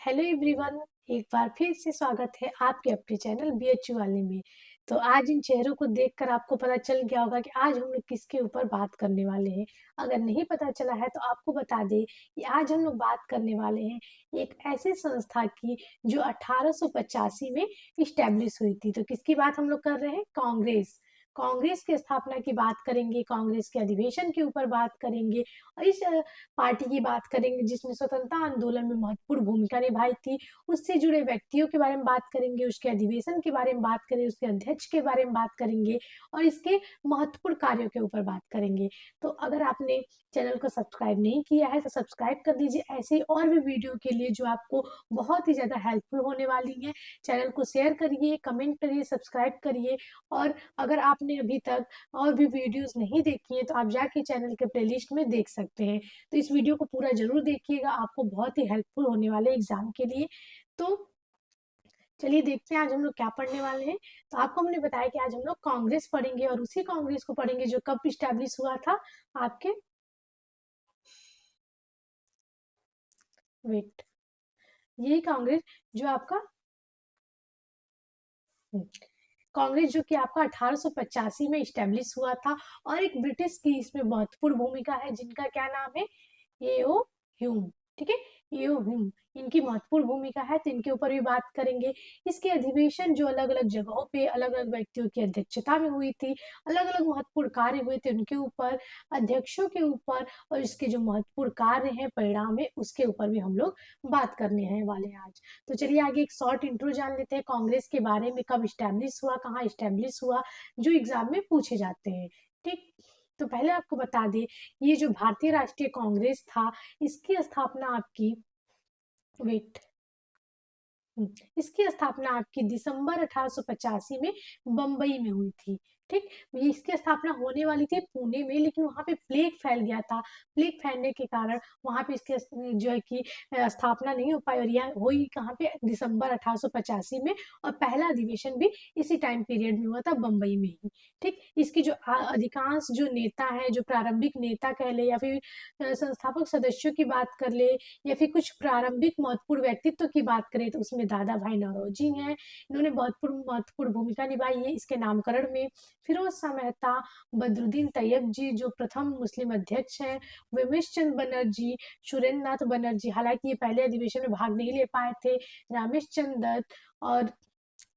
Hello everyone. एक बार फिर से स्वागत है आपके अपने चैनल बीएचयू वाले में। तो आज इन चेहरों को देखकर आपको पता चल गया होगा कि आज हम लोग किसके ऊपर बात करने वाले हैं। अगर नहीं पता चला है तो आपको बता दें कि आज हम लोग बात करने वाले हैं एक ऐसी संस्था की जो 1885 में इस्टेब्लिश हुई थी। तो किसकी बात हम लोग कर रहे हैं? कांग्रेस। कांग्रेस की स्थापना की बात करेंगे, कांग्रेस के अधिवेशन के ऊपर बात करेंगे और इस पार्टी की बात करेंगे जिसने स्वतंत्रता आंदोलन में महत्वपूर्ण भूमिका निभाई थी। उससे जुड़े व्यक्तियों के बारे में बात करेंगे, उसके अधिवेशन के बारे में बात करेंगे, उसके अध्यक्ष के बारे में बात करेंगे और इसके महत्वपूर्ण कार्यों के ऊपर बात करेंगे। तो अगर आपने चैनल को सब्सक्राइब नहीं किया है तो सब्सक्राइब कर दीजिए ऐसे और भी वीडियो के लिए जो आपको बहुत ही ज़्यादा हेल्पफुल होने वाली है। चैनल को शेयर करिए, कमेंट करिए, सब्सक्राइब करिए। और अगर आपने अभी तक और भी वीडियोस नहीं देखी है तो आप जाके चैनल के प्लेलिस्ट में देख सकते हैं। तो इस वीडियो को पूरा जरूर देखिएगा, आपको बहुत ही हेल्पफुल होने वाले एग्जाम के लिए। तो चलिए देखते हैं आज हम लोग क्या पढ़ने वाले हैं। तो आपको हमने बताया कि आज हम लोग कांग्रेस पढ़ेंगे और उसी कांग्रेस को पढ़ेंगे जो कब इस्टेब्लिश हुआ था आपके। वेट, यही कांग्रेस जो आपका कांग्रेस जो कि आपका 1885 में इस्टेब्लिश हुआ था। और एक ब्रिटिश की इसमें महत्वपूर्ण भूमिका है जिनका क्या नाम है? एओ ह्यूम। ठीक है, एओ ह्यूम इनकी महत्वपूर्ण भूमिका है, तो इनके ऊपर भी बात करेंगे। इसके अधिवेशन जो अलग अलग जगहों पे अलग अलग व्यक्तियों की अध्यक्षता में हुई थी, अलग अलग महत्वपूर्ण कार्य हुए थे उनके ऊपर, अध्यक्षों के ऊपर और इसके जो महत्वपूर्ण कार्य हैं, परिणाम है, उसके ऊपर भी हम लोग बात करने हैं वाले हैं आज। तो चलिए आगे एक शॉर्ट इंट्रो जान लेते हैं कांग्रेस के बारे में, कब इस्टेब्लिश हुआ, कहाँ इस्टेब्लिश हुआ, जो एग्जाम में पूछे जाते हैं। ठीक, तो पहले आपको बता दें ये जो भारतीय राष्ट्रीय कांग्रेस था, इसकी स्थापना आपकी वेट इसकी स्थापना आपकी दिसंबर 1885 में बंबई में हुई थी। ठीक, ये इसकी स्थापना होने वाली थी पुणे में, लेकिन वहां पे प्लेग फैल गया था। प्लेग फैलने के कारण वहां पे इसके जो है कि स्थापना नहीं हो पाई और यह हुई कहाँ पे? दिसंबर 1885 में। और पहला अधिवेशन भी इसी टाइम पीरियड में हुआ था, बंबई में ही। ठीक, इसकी जो अधिकांश जो नेता है, जो प्रारंभिक नेता कह ले या फिर संस्थापक सदस्यों की बात कर ले या फिर कुछ प्रारंभिक महत्वपूर्ण व्यक्तित्व की बात करें तो उसमें दादा भाई नौरोजी हैं। इन्होंने महत्वपूर्ण महत्वपूर्ण भूमिका निभाई है इसके नामकरण में। फिरोज शाह मेहता, बदरुद्दीन तैयब जी जो प्रथम मुस्लिम अध्यक्ष हैं, विमेश चंद्र बनर्जी, सुरेंद्र नाथ बनर्जी, हालांकि ये पहले अधिवेशन में भाग नहीं ले पाए थे, रामेश चंद्र दत्त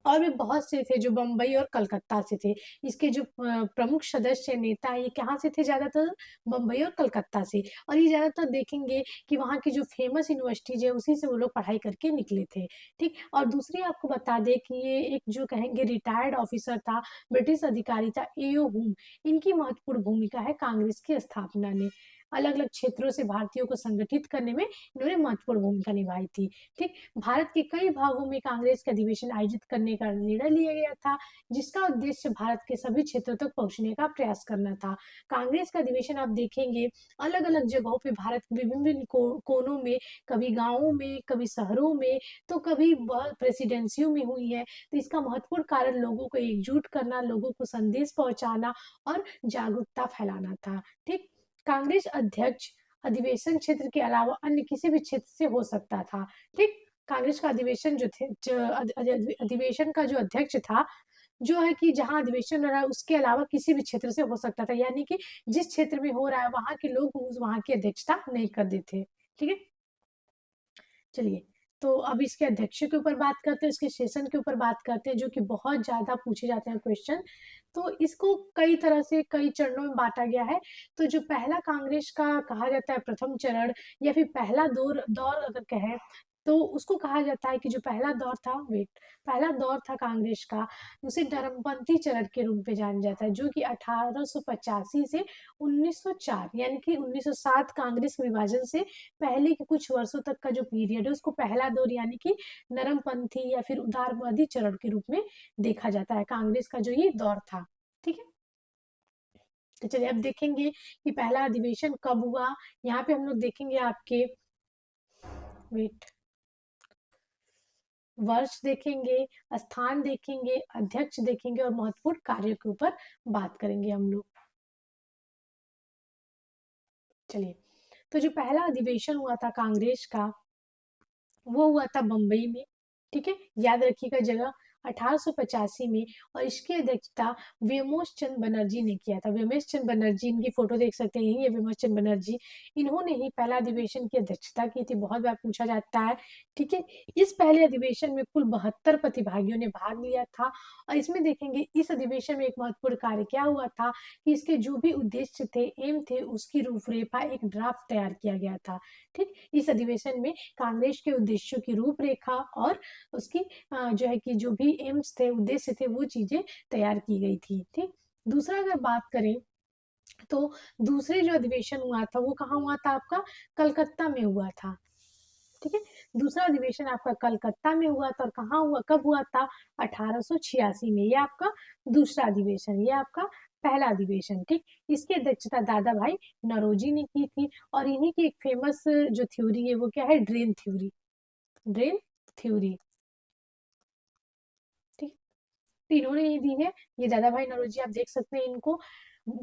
और भी बहुत से थे जो बम्बई और कलकत्ता से थे। इसके जो प्रमुख सदस्य नेता है, ये कहाँ से थे? ज्यादातर बम्बई और कलकत्ता से। और ये ज्यादातर देखेंगे कि वहाँ की जो फेमस यूनिवर्सिटीज है उसी से वो लोग पढ़ाई करके निकले थे। ठीक, और दूसरी आपको बता दें कि ये एक जो कहेंगे रिटायर्ड ऑफिसर था, ब्रिटिश अधिकारी था, एओ हुम। इनकी महत्वपूर्ण भूमिका है कांग्रेस की स्थापना में। अलग अलग क्षेत्रों से भारतीयों को संगठित करने में इन्होंने महत्वपूर्ण भूमिका निभाई थी। ठीक, भारत के कई भागों में कांग्रेस के अधिवेशन आयोजित करने का निर्णय लिया गया था, जिसका उद्देश्य भारत के सभी क्षेत्रों तक पहुंचने का प्रयास करना था। कांग्रेस का अधिवेशन आप देखेंगे अलग अलग जगहों पे भारत के विभिन्न कोनों में, कभी गांवों में, कभी शहरों में, तो कभी प्रेसिडेंसियों में हुई है। तो इसका महत्वपूर्ण कारण लोगों को एकजुट करना, लोगों को संदेश पहुंचाना और जागरूकता फैलाना था। ठीक, कांग्रेस अध्यक्ष अधिवेशन क्षेत्र के अलावा अन्य किसी भी क्षेत्र से हो सकता था। ठीक, कांग्रेस का अधिवेशन अधिवेशन का जो अध्यक्ष था, जो है कि जहां अधिवेशन हो रहा है उसके अलावा किसी भी क्षेत्र से हो सकता था, यानी कि जिस क्षेत्र में हो रहा है वहां के लोग उस वहां की अध्यक्षता नहीं कर देते। ठीक है, चलिए तो अब इसके अध्यक्ष के ऊपर बात करते हैं, इसके सेशन के ऊपर बात करते हैं जो कि बहुत ज्यादा पूछे जाते हैं क्वेश्चन। तो इसको कई तरह से कई चरणों में बांटा गया है। तो जो पहला कांग्रेस का कहा जाता है प्रथम चरण या फिर पहला दौर दौर अगर कहें तो उसको कहा जाता है कि जो पहला दौर था, पहला दौर था कांग्रेस का, उसे नरमपंथी चरण के रूप में जाना जाता है, जो कि 1885 से 1904 यानी कि 1907 कांग्रेस के विभाजन से पहले के कुछ वर्षों तक का जो पीरियड है उसको पहला दौर यानी कि नरमपंथी या फिर उदारवादी चरण के रूप में देखा जाता है, कांग्रेस का जो ये दौर था। ठीक है, तो चलिए अब देखेंगे कि पहला अधिवेशन कब हुआ। यहाँ पे हम लोग देखेंगे आपके वेट वर्ष देखेंगे, स्थान देखेंगे, अध्यक्ष देखेंगे और महत्वपूर्ण कार्यों के ऊपर बात करेंगे हम लोग। चलिए, तो जो पहला अधिवेशन हुआ था कांग्रेस का वो हुआ था बम्बई में। ठीक है, याद रखिएगा जगह 1885 में। और इसकी अध्यक्षता व्योमेश चंद्र बनर्जी ने किया था। व्योमेश चंद्र बनर्जी, इनकी फोटो देख सकते हैं, यही है व्योमेश चंद्र बनर्जी। इन्होंने ही पहला अधिवेशन की अध्यक्षता की थी, बहुत बार पूछा जाता है। ठीक है, इस पहले अधिवेशन में कुल 72 प्रतिभागियों ने भाग लिया था। और इसमें देखेंगे इस अधिवेशन में एक महत्वपूर्ण कार्य क्या हुआ था कि इसके जो भी उद्देश्य थे, एम थे, उसकी रूपरेखा, एक ड्राफ्ट तैयार किया गया था। ठीक, इस अधिवेशन में कांग्रेस के उद्देश्यों की रूपरेखा और उसकी जो है कि जो भी एम्स थे, उद्देश्य थे, वो चीजें तैयार की गई थी। ठीक, दूसरा अगर बात करें तो दूसरे जो अधिवेशन हुआ था वो कहाँ हुआ था आपका, कलकत्ता में हुआ था। ठीक है, दूसरा अधिवेशन आपका कलकत्ता में हुआ था। और कहाँ हुआ, कब हुआ था, 1886 में। ये आपका दूसरा अधिवेशन, ये आपका पहला अधिवेशन। ठीक, इसकी अध्यक्षता दादा भाई नौरोजी ने की थी। और इन्हीं की एक फेमस जो थ्योरी है वो क्या है, ड्रेन थ्योरी। Drain theory. ठीक, तो इन्होंने ये दी है, ये दादा भाई नौरोजी, आप देख सकते हैं इनको।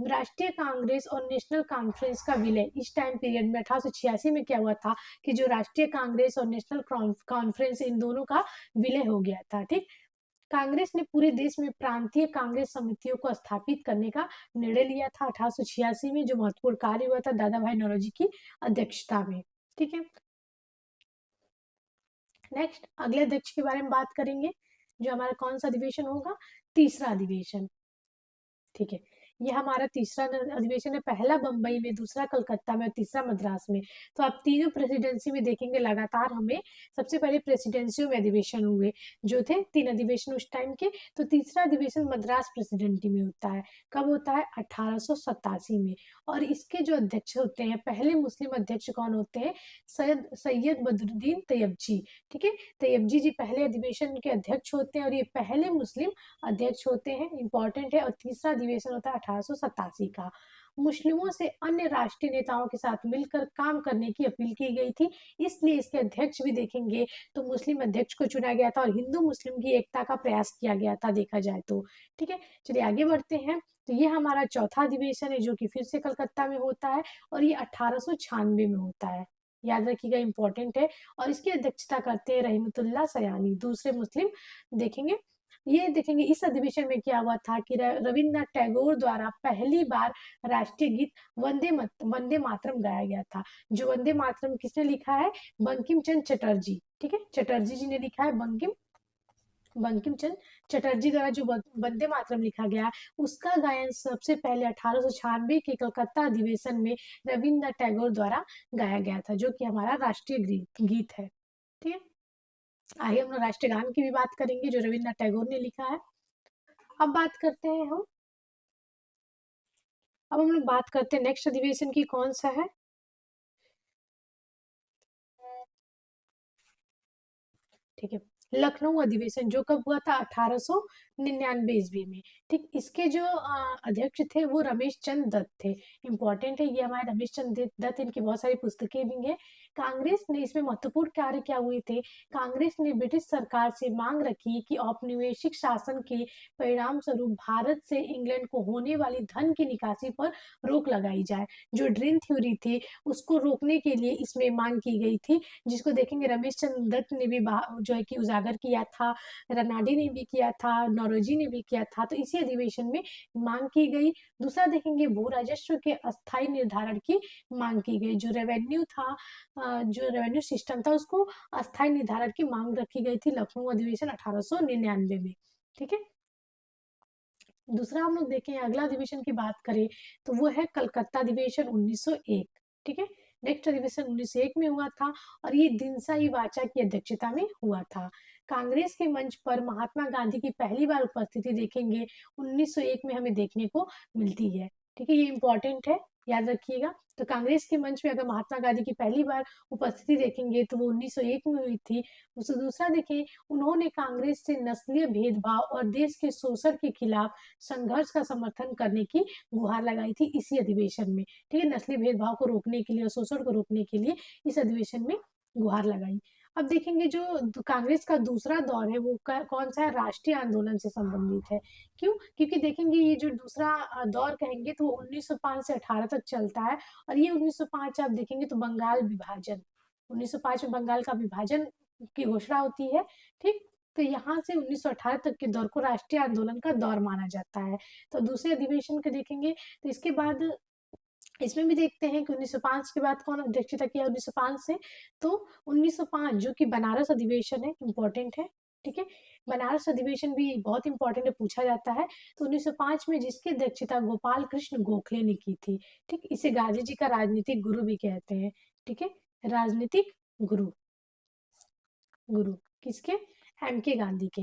राष्ट्रीय कांग्रेस और नेशनल कॉन्फ्रेंस का विलय इस टाइम पीरियड में 1886 में क्या हुआ था कि जो राष्ट्रीय कांग्रेस और नेशनल कॉन्फ्रेंस, इन दोनों का विलय हो गया था। ठीक, कांग्रेस ने पूरे देश में प्रांतीय कांग्रेस समितियों को स्थापित करने का निर्णय लिया था 1886 में, जो महत्वपूर्ण कार्य हुआ था दादा भाई नौरोजी की अध्यक्षता में। ठीक है, नेक्स्ट अगले अध्यक्ष के बारे में बात करेंगे, जो हमारा कौन सा अधिवेशन होगा, तीसरा अधिवेशन। ठीक है, ये हमारा तीसरा अधिवेशन है, पहला बंबई में, दूसरा कलकत्ता में और तीसरा मद्रास में। तो आप तीनों प्रेसिडेंसी में देखेंगे लगातार हमें सबसे पहले प्रेसिडेंसियों में अधिवेशन हुए, जो थे 3 अधिवेशन उस टाइम के। तो तीसरा अधिवेशन मद्रास प्रेसिडेंसी में होता है। कब होता है, 1887 में। और इसके जो अध्यक्ष होते हैं, पहले मुस्लिम अध्यक्ष कौन होते हैं, सैयद सैयद बदरुद्दीन तैयबजी। ठीक है, तैयबजी जी पहले अधिवेशन के अध्यक्ष होते हैं और ये पहले मुस्लिम अध्यक्ष होते हैं, इंपॉर्टेंट है। और तीसरा अधिवेशन होता है 1887 का। मुस्लिमों से अन्य राष्ट्रीय नेताओं के साथ मिलकर काम करने की अपील की गई थी, इसलिए इसके अध्यक्ष भी देखेंगे तो मुस्लिम अध्यक्ष को चुना गया था और हिंदू मुस्लिम की एकता का प्रयास किया गया था, देखा जाए तो। ठीक है, चलिए आगे बढ़ते हैं। तो ये हमारा चौथा अधिवेशन है, जो कि फिर से कलकत्ता में होता है और ये 1896 में होता है। याद रखिएगा, इंपॉर्टेंट है। और इसकी अध्यक्षता करते हैं रहमतुल्लाह सयानी, दूसरे मुस्लिम। देखेंगे, ये देखेंगे इस अधिवेशन में क्या हुआ था कि रविन्द्रनाथ टैगोर द्वारा पहली बार राष्ट्रीय गीत वंदे मातरम गाया गया था। जो वंदे मातरम किसने लिखा है, बंकिम चंद्र चटर्जी। ठीक है, चटर्जी जी ने लिखा है, बंकिम चंद्र चटर्जी द्वारा जो वंदे मातरम लिखा गया, उसका गायन सबसे पहले 1896 के कलकत्ता अधिवेशन में रविन्द्रनाथ टैगोर द्वारा गाया गया था, जो कि हमारा राष्ट्रीय गीत है। ठीक है, आइए हम लोग राष्ट्रीय गान की भी बात करेंगे, जो रविन्द्रनाथ टैगोर ने लिखा है। अब बात करते हैं हम, अब हम लोग बात करते हैं नेक्स्ट अधिवेशन की, कौन सा है। ठीक है, लखनऊ अधिवेशन, जो कब हुआ था, 1899 ईस्वी में। ठीक, इसके जो अध्यक्ष थे वो रमेश चंद्र दत्त थे। इंपॉर्टेंट है, ये हमारे रमेश चंद्र दत्त, इनकी बहुत सारी पुस्तकें भी हैं। कांग्रेस ने इसमें महत्वपूर्ण कार्य क्या हुए थे, कांग्रेस ने ब्रिटिश सरकार से मांग रखी कि औपनिवेशिक शासन के परिणाम स्वरूप भारत से इंग्लैंड को होने वाली धन की निकासी पर रोक लगाई जाए। जो ड्रेन थ्योरी थी उसको रोकने के लिए इसमें मांग की गई थी, जिसको देखेंगे रमेश चंद्र दत्त ने भी जो है कि उजागर किया था, रनाडी ने भी किया था, नौरोजी ने भी किया था। तो इसी अधिवेशन में मांग की गई। दूसरा देखेंगे भू राजस्व के अस्थायी निर्धारण की मांग की गई। जो रेवेन्यू था, जो रेवेन्यू सिस्टम था, उसको अस्थायी निर्धारण की मांग रखी गई थी लखनऊ अधिवेशन 1899 में। ठीक है, दूसरा हम लोग देखें, अगला अधिवेशन की बात करें तो वो है कलकत्ता अधिवेशन 1901। ठीक है, नेक्स्ट अधिवेशन 1901 में हुआ था और ये दिनसा ई वाचा की अध्यक्षता में हुआ था। कांग्रेस के मंच पर महात्मा गांधी की पहली बार उपस्थिति देखेंगे 1901 में हमें देखने को मिलती है। ठीक है, ये इंपॉर्टेंट है, याद रखिएगा। तो कांग्रेस के मंच में अगर महात्मा गांधी की पहली बार उपस्थिति देखेंगे तो वो 1901 में हुई थी। उससे दूसरा देखें, उन्होंने कांग्रेस से नस्लीय भेदभाव और देश के शोषण के खिलाफ संघर्ष का समर्थन करने की गुहार लगाई थी इसी अधिवेशन में। ठीक है, नस्लीय भेदभाव को रोकने के लिए और शोषण को रोकने के लिए इस अधिवेशन में गुहार लगाई। अब देखेंगे जो कांग्रेस का दूसरा दौर है वो कौन सा है, राष्ट्रीय आंदोलन से संबंधित है। क्यों, क्योंकि देखेंगे ये जो दूसरा दौर कहेंगे तो 1905 से 18 तक चलता है। और ये 1905 आप देखेंगे तो बंगाल विभाजन, 1905 में बंगाल का विभाजन की घोषणा होती है। ठीक, तो यहाँ से 1918 तक के दौर को राष्ट्रीय आंदोलन का दौर माना जाता है। तो दूसरे अधिवेशन को देखेंगे तो इसके बाद इसमें भी देखते हैं कि 1905 के बाद कौन अध्यक्षता किया 1905 से, तो 1905 जो कि बनारस अधिवेशन है, इम्पोर्टेंट है। ठीक है, बनारस अधिवेशन भी बहुत इंपॉर्टेंट है, पूछा जाता है। तो 1905 में जिसकी अध्यक्षता गोपाल कृष्ण गोखले ने की थी। ठीक, इसे गांधी जी का राजनीतिक गुरु भी कहते हैं। ठीक है, राजनीतिक गुरु, गुरु किसके? एम के गांधी के,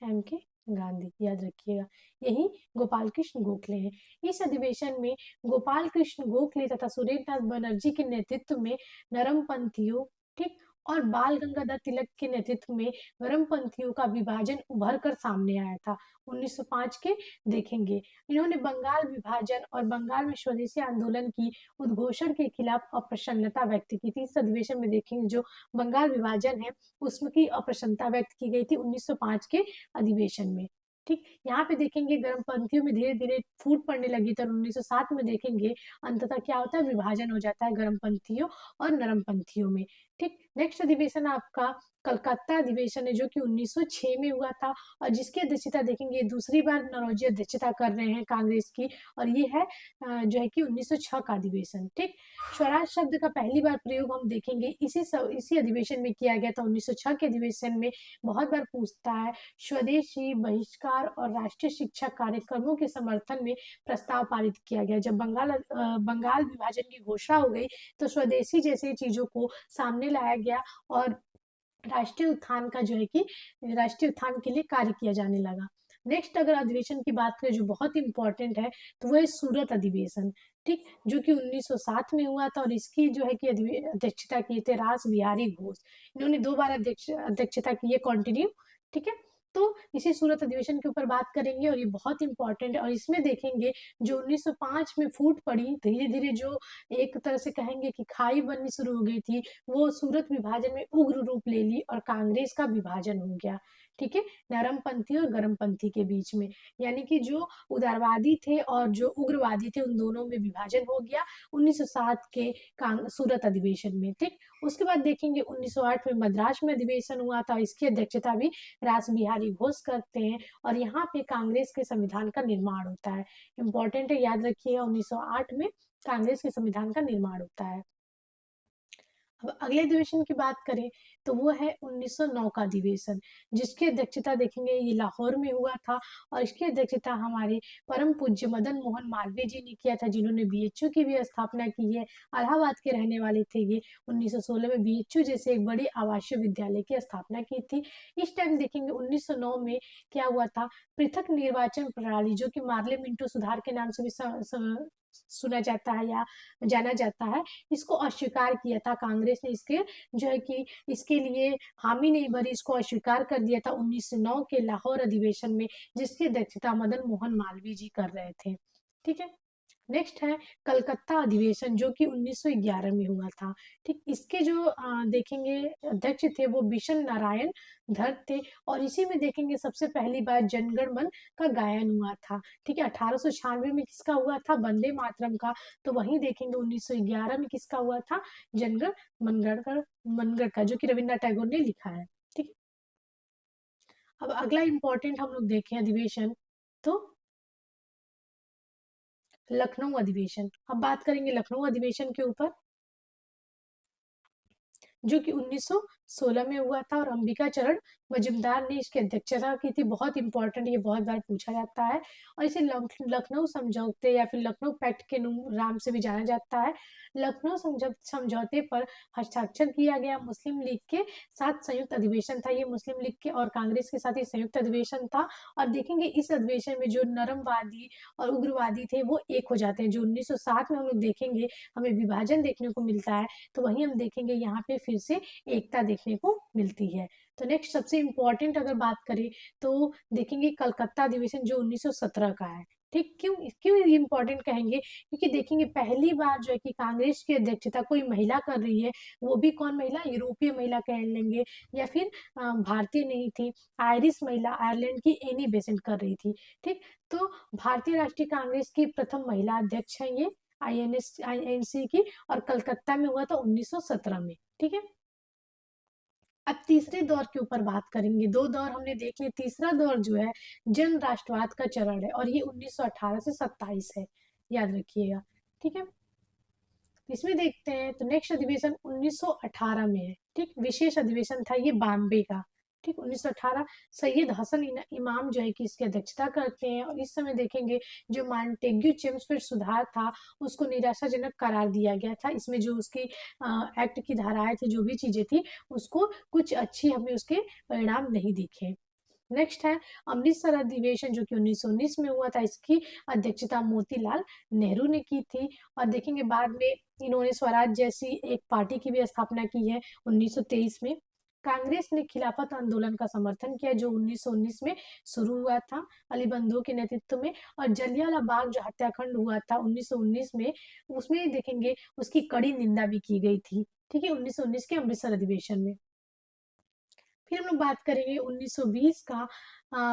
एम के गांधी, याद रखिएगा, यही गोपाल कृष्ण गोखले हैं। इस अधिवेशन में गोपाल कृष्ण गोखले तथा सुरेंद्रनाथ बनर्जी के नेतृत्व में नरमपंथियों, ठीक, और बाल गंगाधर तिलक के नेतृत्व में गरमपंथियों का विभाजन उभर कर सामने आया था। 1905 के देखेंगे, इन्होंने बंगाल विभाजन और बंगाल में स्वदेशी आंदोलन की उद्घोषण के खिलाफ अप्रसन्नता व्यक्त की थी। इस अधिवेशन में देखेंगे जो बंगाल विभाजन है उसकी अप्रसन्नता व्यक्त की गई थी 1905 के अधिवेशन में। ठीक, यहाँ पे देखेंगे गर्मपंथियों में धीरे धीरे फूट पड़ने लगी तो 1907 में देखेंगे अंततः क्या होता है, विभाजन हो जाता है गर्मपंथियों और नरमपंथियों में। ठीक, नेक्स्ट अधिवेशन आपका कलकत्ता अधिवेशन है जो कि 1906 में हुआ था और जिसकी अध्यक्षता देखेंगे दूसरी बार नौरोजी अध्यक्षता कर रहे हैं कांग्रेस की, और ये है जो है कि 1906 का अधिवेशन। ठीक, स्वराज शब्द का पहली बार प्रयोग हम देखेंगे इसी अधिवेशन में किया गया था 1906 के अधिवेशन में। बहुत बार पूछता है, स्वदेशी बहिष्कार और राष्ट्रीय शिक्षा कार्यक्रमों के समर्थन में प्रस्ताव पारित किया गया। जब बंगाल विभाजन की घोषणा हो गई तो स्वदेशी जैसे चीजों को सामने लाया गया और राष्ट्रीय उत्थान का जो है कि राष्ट्रीय उत्थान के लिए कार्य किया जाने लगा। नेक्स्ट अगर अधिवेशन की बात करें जो बहुत इंपॉर्टेंट है तो वह है सूरत अधिवेशन। ठीक, जो कि 1907 में हुआ था और इसकी जो है कि अध्यक्षता किए थे रास बिहारी घोष। इन्होंने 2 बार अध्यक्षता की है कंटिन्यू। ठीक है, तो इसी सूरत अधिवेशन के ऊपर बात करेंगे और ये बहुत इंपॉर्टेंट है और इसमें देखेंगे जो 1905 में फूट पड़ी धीरे धीरे जो एक तरह से कहेंगे कि खाई बननी शुरू हो गई थी, वो सूरत विभाजन में उग्र रूप ले ली और कांग्रेस का विभाजन हो गया। ठीक है, नरमपंथी और गरमपंथी के बीच में, यानी कि जो उदारवादी थे और जो उग्रवादी थे उन दोनों में विभाजन हो गया 1907 के सूरत अधिवेशन में। ठीक, उसके बाद देखेंगे 1908 में मद्रास में अधिवेशन हुआ था, इसकी अध्यक्षता भी रास बिहारी घोष करते हैं और यहाँ पे कांग्रेस के संविधान का निर्माण होता है। इंपॉर्टेंट है, याद रखिएगा 1908 में कांग्रेस के संविधान का निर्माण होता है। अब अगले अधिवेशन की बात करें तो वो है 1909 का अधिवेशन, जिसकी अध्यक्षता देखेंगे ये लाहौर में हुआ था और इसकी अध्यक्षता हमारे परम पूज्य मदन मोहन मालवीय जी ने किया था, जिन्होंने बीएचयू की भी स्थापना की है। इलाहाबाद के रहने वाले थे ये। 1916 में बीएचयू जैसे एक बड़े आवासीय विद्यालय की स्थापना की थी। इस टाइम देखेंगे 1909 में क्या हुआ था, पृथक निर्वाचन प्रणाली जो कि मार्ले मिंटो सुधार के नाम से भी सुना जाता है या जाना जाता है, इसको अस्वीकार किया था कांग्रेस ने। इसके जो है कि इसके लिए हामी नहीं भरी, इसको अस्वीकार कर दिया था 1909 के लाहौर अधिवेशन में, जिसकी अध्यक्षता मदन मोहन मालवीय जी कर रहे थे। ठीक है, नेक्स्ट है कलकत्ता अधिवेशन जो कि 1911 में हुआ था। ठीक, इसके जो देखेंगे अध्यक्ष थे वो बिशन नारायण धर थे और इसी में देखेंगे सबसे पहली बार जनगण मन का गायन हुआ था। ठीक है, 1896 में किसका हुआ था, वंदे मातरम का। तो वहीं देखेंगे 1911 में किसका हुआ था, जनगण मनगढ़ का, जो कि रविन्द्रनाथ टैगोर ने लिखा है। ठीक है, अब अगला इंपॉर्टेंट हम लोग देखें अधिवेशन तो लखनऊ अधिवेशन। अब बात करेंगे लखनऊ अधिवेशन के ऊपर जो कि 1916 में हुआ था और अंबिका चरण मजुमदार ने इसकी अध्यक्षता की थी। बहुत इंपॉर्टेंट, ये बहुत बार पूछा जाता है और इसे लखनऊ समझौते या फिर लखनऊ पैक्ट के नाम से भी जाना जाता है। लखनऊ समझौते पर हस्ताक्षर किया गया मुस्लिम लीग के साथ संयुक्त अधिवेशन था। ये मुस्लिम लीग के और कांग्रेस के साथ ये संयुक्त अधिवेशन था और देखेंगे इस अधिवेशन में जो नरमवादी और उग्रवादी थे वो एक हो जाते हैं। जो 1907 में हम लोग देखेंगे हमें विभाजन देखने को मिलता है, तो वहीं हम देखेंगे यहाँ पे फिर से एकता देखने को मिलती है। तो नेक्स्ट सबसे इंपॉर्टेंट अगर बात करें तो देखेंगे कलकत्ता अधिवेशन जो 1917 का है। ठीक, क्यों क्यों ये इंपॉर्टेंट कहेंगे, क्योंकि देखेंगे पहली बार जो है कि कांग्रेस की अध्यक्षता कोई महिला कर रही है, वो भी कौन महिला, यूरोपीय महिला कह लेंगे या फिर भारतीय नहीं थी, आयरिश महिला, आयरलैंड की एनी बेसेंट कर रही थी। ठीक, तो भारतीय राष्ट्रीय कांग्रेस की प्रथम महिला अध्यक्ष है ये, आईएनसी की, और कलकत्ता में हुआ था 1917 में। ठीक है, अब तीसरे दौर के ऊपर बात करेंगे। 2 दौर हमने देख लिए, तीसरा दौर जो है जन राष्ट्रवाद का चरण है और ये 1918 से 27 है, याद रखिएगा। ठीक है, इसमें देखते हैं तो नेक्स्ट अधिवेशन 1918 में है। ठीक, विशेष अधिवेशन था ये बॉम्बे का। ठीक, 1918 सैयद हसन इमाम जो है कि इसकी अध्यक्षता करते हैं और इस समय देखेंगे जो मॉन्टेग्यू चेम्सफोर्ड सुधार था उसको निराशाजनक करार दिया गया था। इसमें जो उसकी एक्ट की धाराएं थी, जो भी चीजें थी, उसको कुछ अच्छी हमें उसके परिणाम नहीं दिखे। नेक्स्ट है अमृतसर अधिवेशन जो कि 1919 में हुआ था। इसकी अध्यक्षता मोतीलाल नेहरू ने की थी और देखेंगे बाद में इन्होंने स्वराज जैसी एक पार्टी की भी स्थापना की है 1923 में। कांग्रेस ने खिलाफत आंदोलन का समर्थन किया जो 1919 में शुरू हुआ था अली बंधु के नेतृत्व में, और जलियांवाला बाग जो हत्याकांड हुआ था 1919 में, उसमें देखेंगे उसकी कड़ी निंदा भी की गई थी। ठीक है, 1919 के अमृतसर अधिवेशन में। फिर हम लोग बात करेंगे 1920 का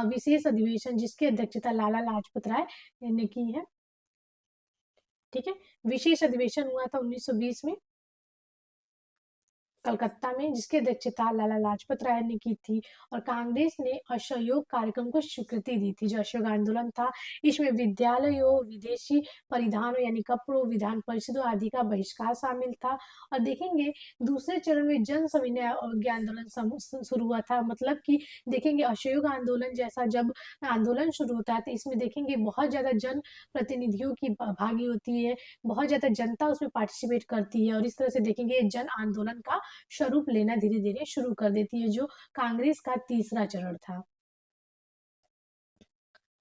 विशेष अधिवेशन जिसकी अध्यक्षता लाला लाजपत राय ने की है। ठीक है, विशेष अधिवेशन हुआ था 1920 में कलकत्ता में, जिसकी अध्यक्षता लाला लाजपत राय ने की थी और कांग्रेस ने असहयोग कार्यक्रम को स्वीकृति दी थी। जो असहयोग आंदोलन था इसमें विद्यालयों, विदेशी परिधानों यानी कपड़ों, विधान परिषदों आदि का बहिष्कार शामिल था। और देखेंगे दूसरे चरण में जन सविनय अवज्ञा आंदोलन शुरू हुआ था। मतलब कि देखेंगे असहयोग आंदोलन जैसा जब आंदोलन शुरू होता है तो इसमें देखेंगे बहुत ज्यादा जन प्रतिनिधियों की भागी होती है, बहुत ज्यादा जनता उसमें पार्टिसिपेट करती है और इस तरह से देखेंगे जन आंदोलन का स्वरूप लेना धीरे धीरे शुरू कर देती है, जो कांग्रेस का तीसरा चरण था।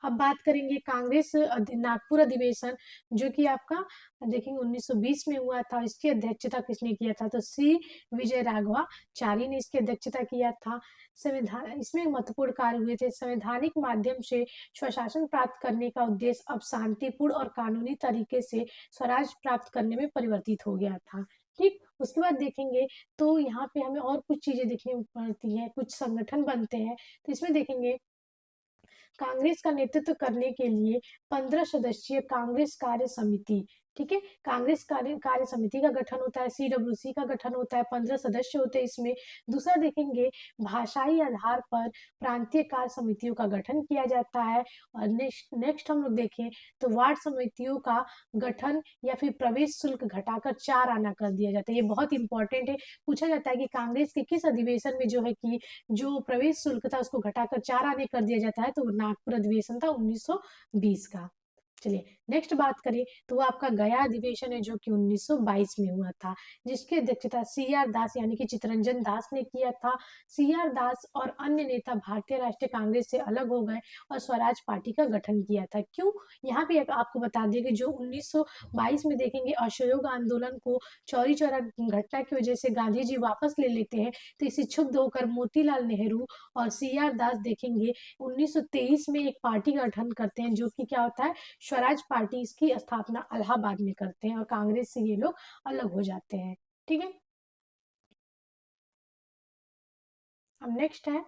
अब बात करेंगे कांग्रेस नागपुर अधिवेशन जो कि आपका देखेंगे 1920 में हुआ था। इसकी अध्यक्षता किसने किया था, तो सी विजय राघवाचारी ने इसकी अध्यक्षता किया था। संविधान इसमें महत्वपूर्ण कार्य हुए थे। संवैधानिक माध्यम से स्वशासन प्राप्त करने का उद्देश्य अब शांतिपूर्ण और कानूनी तरीके से स्वराज प्राप्त करने में परिवर्तित हो गया था। ठीक, उसके बाद देखेंगे तो यहाँ पे हमें और कुछ चीजें देखने को पड़ती है, कुछ संगठन बनते हैं। तो इसमें देखेंगे कांग्रेस का नेतृत्व करने के लिए 15 सदस्यीय कांग्रेस कार्य समिति, ठीक है, कांग्रेस कार्य समिति का गठन होता है, सीडब्ल्यूसी का गठन होता है, 15 सदस्य होते हैं इसमें। दूसरा देखेंगे भाषाई आधार पर प्रांतीय कार्य समितियों का गठन किया जाता है। और नेक्स्ट हम लोग देखें तो वार्ड समितियों का गठन या फिर प्रवेश शुल्क घटाकर 4 आना कर दिया जाता है। ये बहुत इंपॉर्टेंट है, पूछा जाता है कि कांग्रेस के किस अधिवेशन में जो है कि जो प्रवेश शुल्क था उसको घटाकर 4 आने कर दिया जाता है, तो नागपुर अधिवेशन था 1920 का। चलिए नेक्स्ट बात करें तो वो आपका गया अधिवेशन है जो कि 1922 में हुआ था, जिसकी अध्यक्षता सी आर दास यानी कि चितरंजन दास ने किया था। सी आर दास और अन्य नेता भारतीय राष्ट्रीय कांग्रेस से अलग हो गए और स्वराज पार्टी का गठन किया था। क्यों, यहाँ पे आपको बता दें कि जो 1922 में देखेंगे असहयोग आंदोलन को चौरी चौरा घटना की वजह से गांधी जी वापस ले लेते हैं, तो इसे क्षुब्ध होकर मोतीलाल नेहरू और सी आर दास देखेंगे 1923 में एक पार्टी का गठन करते हैं जो कि क्या होता है, स्वराज पार्टी। इसकी स्थापना इलाहाबाद में करते हैं और कांग्रेस से ये लोग अलग हो जाते हैं। ठीक है, अब नेक्स्ट है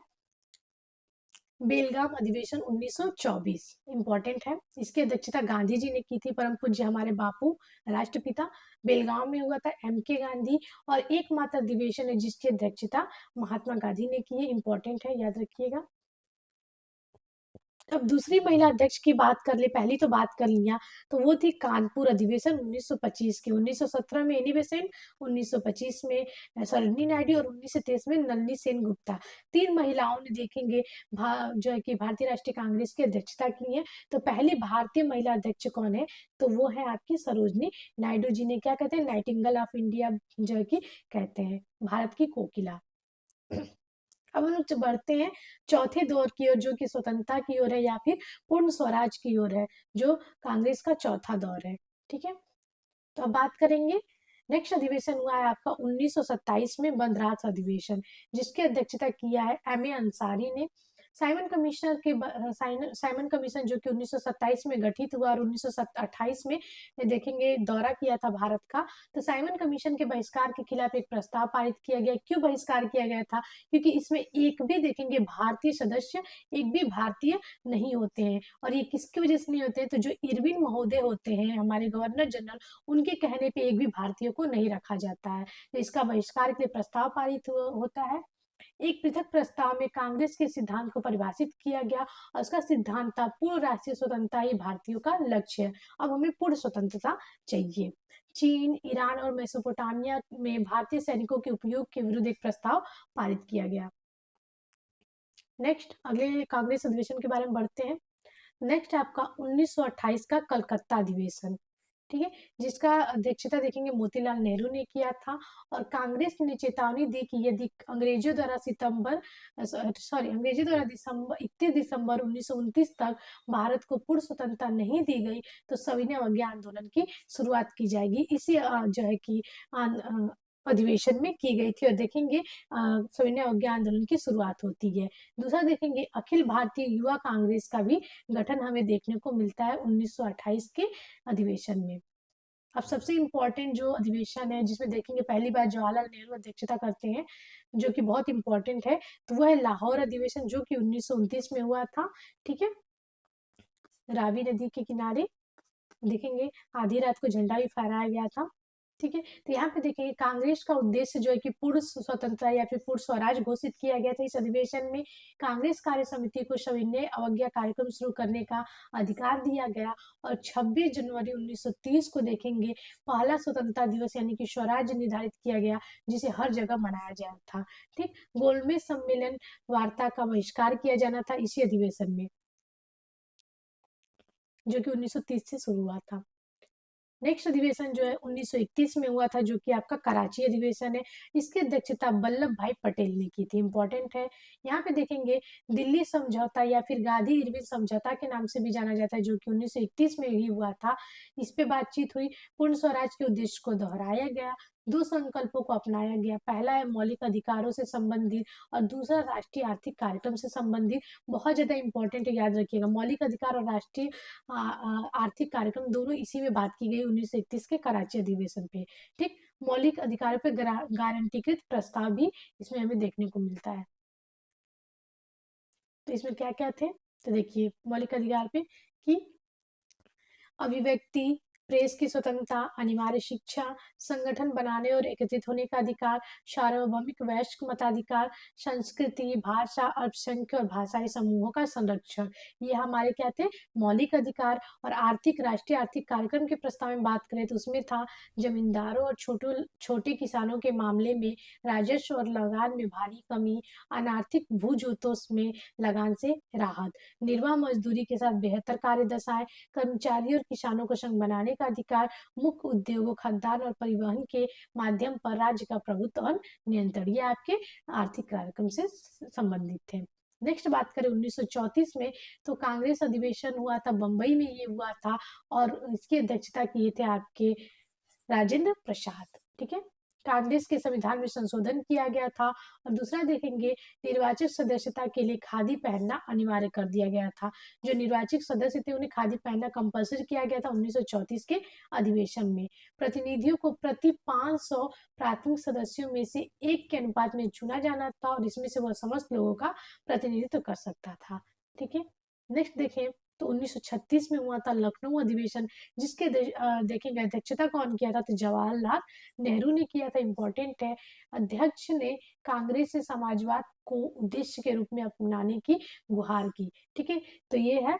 बेलगाम अधिवेशन 1924, इंपॉर्टेंट है। इसकी अध्यक्षता गांधी जी ने की थी, परम पूज्य हमारे बापू राष्ट्रपिता। बेलगाम में हुआ था एम के गांधी और एकमात्र अधिवेशन है जिसकी अध्यक्षता महात्मा गांधी ने की है, इंपॉर्टेंट है, याद रखिएगा। अब दूसरी महिला अध्यक्ष की बात कर ले, पहली तो बात कर लिया, तो वो थी कानपुर अधिवेशन 1925 की। 1917 में एनी बेसेंट, 1925 में सरोजिनी नायडू और 1923 में नलिनी सेन गुप्ता, 3 महिलाओं ने देखेंगे जो है कि भारतीय राष्ट्रीय कांग्रेस की अध्यक्षता की है। तो पहली भारतीय महिला अध्यक्ष कौन है, तो वो है आपकी सरोजिनी नायडू जी ने, क्या कहते हैं, नाइटिंगेल ऑफ इंडिया जो है कि कहते हैं, भारत की कोकिला। अब हम लोग बढ़ते हैं चौथे दौर की ओर जो कि स्वतंत्रता की ओर है या फिर पूर्ण स्वराज की ओर है, जो कांग्रेस का चौथा दौर है। ठीक है, तो अब बात करेंगे नेक्स्ट अधिवेशन हुआ है आपका 1927 में बंदराज अधिवेशन, जिसकी अध्यक्षता किया है एम ए अंसारी ने। साइमन कमीशन के साइमन कमीशन जो कि 1927 में गठित हुआ और 1928 में देखेंगे दौरा किया था भारत का। तो साइमन कमीशन के बहिष्कार के खिलाफ एक प्रस्ताव पारित किया गया। क्यों बहिष्कार किया गया था, क्योंकि इसमें एक भी देखेंगे भारतीय सदस्य एक भी भारतीय नहीं होते हैं। और ये किसकी वजह से नहीं होते हैं, तो जो इरविन महोदय होते हैं हमारे गवर्नर जनरल, उनके कहने पे एक भी भारतीय को नहीं रखा जाता है, तो इसका बहिष्कार के लिए प्रस्ताव पारित होता है। एक पृथक प्रस्ताव में कांग्रेस के सिद्धांत को परिभाषित किया गया और उसका सिद्धांत था पूर्ण राष्ट्रीय स्वतंत्रता ही भारतीयों का लक्ष्य है। अब हमें पूर्ण स्वतंत्रता चाहिए। चीन, ईरान और मेसोपोटामिया में भारतीय सैनिकों के उपयोग के विरुद्ध एक प्रस्ताव पारित किया गया। नेक्स्ट अगले कांग्रेस अधिवेशन के बारे में बढ़ते हैं। नेक्स्ट आपका 1928 का कलकत्ता अधिवेशन, ठीक है, जिसका अध्यक्षता देखेंगे मोतीलाल नेहरू ने किया था। और कांग्रेस ने चेतावनी दी कि यदि अंग्रेजों द्वारा दिसंबर 31 दिसंबर 1929 तक भारत को पूर्ण स्वतंत्रता नहीं दी गई तो सविनय अवज्ञा आंदोलन की शुरुआत की जाएगी। इसी जो है कि अधिवेशन में की गई थी। और देखेंगे सविनय अवज्ञा आंदोलन की शुरुआत होती है। दूसरा देखेंगे अखिल भारतीय युवा कांग्रेस का भी गठन हमें देखने को मिलता है 1928 के अधिवेशन में। अब सबसे इम्पोर्टेंट जो अधिवेशन है जिसमें देखेंगे पहली बार जवाहरलाल नेहरू अध्यक्षता करते हैं, जो कि बहुत इंपॉर्टेंट है, तो वह है लाहौर अधिवेशन जो कि 1929 में हुआ था। ठीक है, रावी नदी के किनारे देखेंगे आधी रात को झंडा भी फहराया गया था। ठीक है, तो यहाँ पे देखेंगे कांग्रेस का उद्देश्य जो है कि पूर्ण स्वतंत्रता या फिर पूर्ण स्वराज घोषित किया गया था। इस अधिवेशन में कांग्रेस कार्य समिति को सविनय अवज्ञा कार्यक्रम शुरू करने का अधिकार दिया गया। और 26 जनवरी 1930 को देखेंगे पहला स्वतंत्रता दिवस यानी कि स्वराज निर्धारित किया गया, जिसे हर जगह मनाया गया था। ठीक, गोलमेज सम्मेलन वार्ता का बहिष्कार किया जाना था इसी अधिवेशन में, जो कि 1930 से शुरू हुआ था। नेक्स्ट अधिवेशन जो है 1931 में हुआ था, जो कि आपका कराची अधिवेशन है। इसकी अध्यक्षता वल्लभ भाई पटेल ने की थी। इंपॉर्टेंट है, यहाँ पे देखेंगे दिल्ली समझौता या फिर गांधी इरविन समझौता के नाम से भी जाना जाता है, जो कि 1931 में ही हुआ था। इस पे बातचीत हुई, पूर्ण स्वराज के उद्देश्य को दोहराया गया, दो संकल्पों को अपनाया गया। पहला है मौलिक अधिकारों से संबंधित और दूसरा राष्ट्रीय आर्थिक कार्यक्रम से संबंधित। बहुत ज्यादा इंपॉर्टेंट है, याद रखिएगा, मौलिक अधिकार और राष्ट्रीय आर्थिक कार्यक्रम दोनों इसी में बात की गई 1931 के कराची अधिवेशन पे। ठीक, मौलिक अधिकारों पे गारंटीकृत प्रस्ताव भी इसमें हमें देखने को मिलता है। तो इसमें क्या क्या थे, तो देखिए मौलिक अधिकार पे कि अभिव्यक्ति, प्रेस की स्वतंत्रता, अनिवार्य शिक्षा, संगठन बनाने और एकत्रित होने का अधिकार, सार्वभौमिक वैश्विक मताधिकार, संस्कृति, भाषा, अल्पसंख्यक और भाषाई समूहों का संरक्षण। ये हमारे क्या थे, मौलिक अधिकार। और आर्थिक, राष्ट्रीय आर्थिक कार्यक्रम के प्रस्ताव में बात करें तो उसमें था जमींदारों और छोटे किसानों के मामले में राजस्व और लगान में भारी कमी, अनार्थिक भू जोतों में लगान से राहत, निर्वाह मजदूरी के साथ बेहतर कार्य दशाएं, कर्मचारी और किसानों को संघ बनाने का अधिकार, मुख्य उद्योगों, खाद्यान्न और परिवहन के माध्यम पर राज्य का प्रभुत्व और नियंत्रण। ये आपके आर्थिक कार्यक्रम से संबंधित थे। नेक्स्ट बात करें 1934 में, तो कांग्रेस अधिवेशन हुआ था, बंबई में ये हुआ था। और इसकी अध्यक्षता किए थे आपके राजेंद्र प्रसाद। ठीक है, कांग्रेस के संविधान में संशोधन किया गया था। और दूसरा देखेंगे निर्वाचित सदस्यता के लिए खादी पहनना अनिवार्य कर दिया गया था। जो निर्वाचित सदस्य थे उन्हें खादी पहनना कंपल्सरी किया गया था 1934 के अधिवेशन में। प्रतिनिधियों को प्रति 500 प्राथमिक सदस्यों में से एक के अनुपात में चुना जाना था और इसमें से वह समस्त लोगों का प्रतिनिधित्व कर सकता था। ठीक है, नेक्स्ट देखें तो 1936 में हुआ था लखनऊ अधिवेशन, जिसके देखेंगे अध्यक्षता कौन किया था, तो जवाहरलाल नेहरू ने किया था। इंपॉर्टेंट है, अध्यक्ष ने कांग्रेस से समाजवाद को उद्देश्य के रूप में अपनाने की गुहार की। ठीक है, तो ये है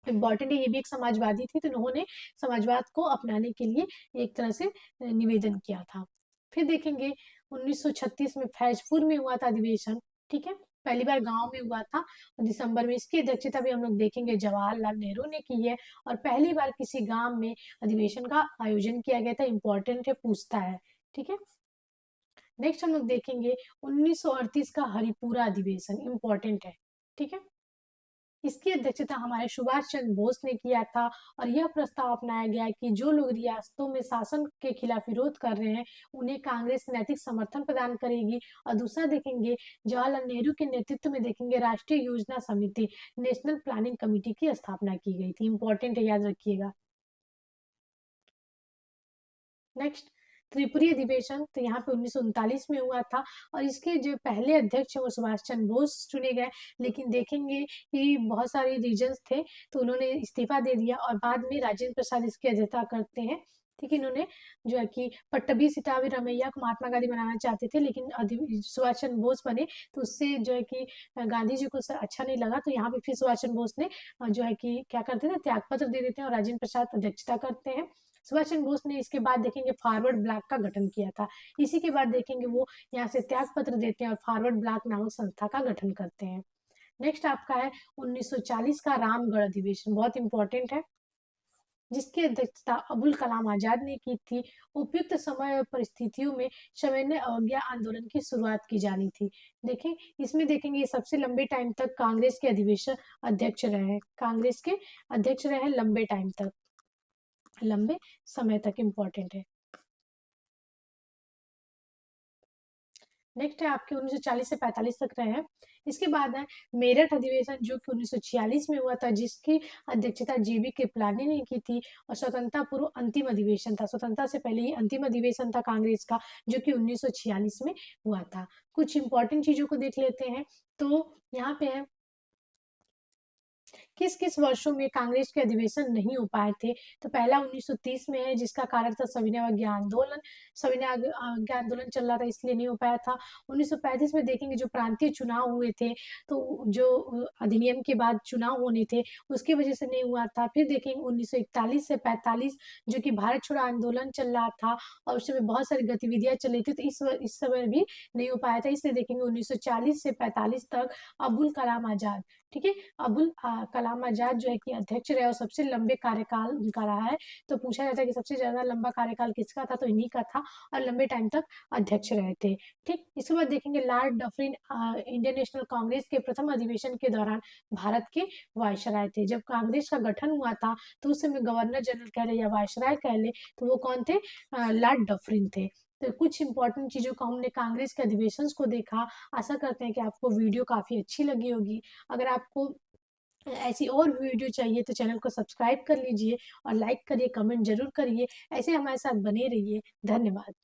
इम्पॉर्टेंट है, ये भी एक समाजवादी थी, तो उन्होंने समाजवाद को अपनाने के लिए एक तरह से निवेदन किया था। फिर देखेंगे 1936 में फैजपुर में हुआ था अधिवेशन। ठीक है, पहली बार गांव में हुआ था दिसंबर में। इसकी अध्यक्षता भी हम लोग देखेंगे जवाहरलाल नेहरू ने की है। और पहली बार किसी गांव में अधिवेशन का आयोजन किया गया था। इंपॉर्टेंट है, पूछता है। ठीक है, नेक्स्ट हम लोग देखेंगे 1938 का हरिपुरा अधिवेशन, इंपॉर्टेंट है। ठीक है, इसकी अध्यक्षता हमारे सुभाष चंद्र बोस ने किया था। और यह प्रस्ताव अपनाया गया कि जो लोग रियासतों में शासन के खिलाफ विरोध कर रहे हैं उन्हें कांग्रेस नैतिक समर्थन प्रदान करेगी। और दूसरा देखेंगे जवाहरलाल नेहरू के नेतृत्व में देखेंगे राष्ट्रीय योजना समिति, नेशनल प्लानिंग कमेटी की स्थापना की गई थी। इंपॉर्टेंट है, याद रखिएगा। नेक्स्ट त्रिपुरी अधिवेशन, तो यहाँ पे 1939 में हुआ था। और इसके जो पहले अध्यक्ष है वो सुभाष चंद्र बोस चुने गए, लेकिन देखेंगे कि बहुत सारे रीजंस थे तो उन्होंने इस्तीफा दे दिया और बाद में राजेंद्र प्रसाद इसकी अध्यक्षता करते हैं। ठीक है। इन्होंने जो है कि पट्टभी सितावी रमैया को महात्मा गांधी बनाना चाहते थे, लेकिन सुभाष चंद्र बोस बने, तो उससे जो है कि गांधी जी को अच्छा नहीं लगा, तो यहाँ पे फिर सुभाष चंद्र बोस ने जो है कि क्या करते थे, त्यागपत्र दे देते हैं और राजेंद्र प्रसाद अध्यक्षता करते हैं। सुभाष चंद्र बोस ने इसके बाद देखेंगे फॉरवर्ड ब्लॉक का गठन किया था। इसी के बाद देखेंगे वो यहाँ से त्याग पत्र देते हैं और फॉरवर्ड ब्लॉक नामक संस्था का गठन करते हैं। नेक्स्ट आपका है 1940 का रामगढ़ अधिवेशन, बहुत इंपॉर्टेंट है, जिसकी अध्यक्षता अबुल कलाम आजाद ने की थी। उपयुक्त समय और परिस्थितियों में सविनय अवज्ञा आंदोलन की शुरुआत की जानी थी। देखें, इसमें देखेंगे ये सबसे लंबे टाइम तक कांग्रेस के अधिवेशन अध्यक्ष रहे हैं, कांग्रेस के अध्यक्ष रहे हैं लंबे टाइम तक, लंबे समय तक, इंपॉर्टेंट है। नेक्स्ट है आपके 1940 से 45 तक रहे हैं। इसके बाद है मेरठ अधिवेशन, जो कि 1946 में हुआ था, जिसकी अध्यक्षता जीबी कृपलानी ने की थी, और स्वतंत्रता पूर्व अंतिम अधिवेशन था, स्वतंत्रता से पहले ही अंतिम अधिवेशन था कांग्रेस का, जो कि 1946 में हुआ था। कुछ इंपॉर्टेंट चीजों को देख लेते हैं। तो यहाँ पे है किस किस वर्षों में कांग्रेस के अधिवेशन नहीं हो पाए थे। तो पहला 1930 में है, जिसका कारण था सविनय अवज्ञा आंदोलन, सविनय अवज्ञा आंदोलन चल रहा था, इसलिए नहीं हो पाया था। 1935 में देखेंगे जो प्रांतीय चुनाव हुए थे, तो जो अधिनियम के बाद चुनाव होने थे, उसकी वजह से नहीं हुआ था। फिर देखेंगे 1941 से 45, जो कि भारत छोड़ो आंदोलन चल रहा था, और उस समय बहुत सारी गतिविधियां चल रही थी, तो इस समय भी नहीं हो पाया था। इसलिए देखेंगे 1940 से 45 तक अबुल कलाम आजाद, ठीक है, अबुल कलाम आजाद जो है कि अध्यक्ष रहे और सबसे लंबे कार्यकाल उनका रहा है। तो पूछा जाता है कि सबसे ज्यादा लंबा कार्यकाल किसका था, तो इन्हीं का था, और लंबे टाइम तक अध्यक्ष रहे थे। ठीक, इसके बाद देखेंगे Lord Dufferin Indian national Congress के प्रथम अधिवेशन के दौरान भारत के वायसराय थे। जब कांग्रेस का गठन हुआ था, तो उस समय गवर्नर जनरल कह ले या वायसराय कह ले, तो वो कौन थे, लॉर्ड डफरिन थे। तो कुछ इंपॉर्टेंट चीजों को हमने कांग्रेस के अधिवेशन को देखा। आशा करते हैं कि आपको वीडियो काफी अच्छी लगी होगी। अगर आपको ऐसी और वीडियो चाहिए तो चैनल को सब्सक्राइब कर लीजिए और लाइक करिए, कमेंट जरूर करिए। ऐसे हमारे साथ बने रहिए। धन्यवाद।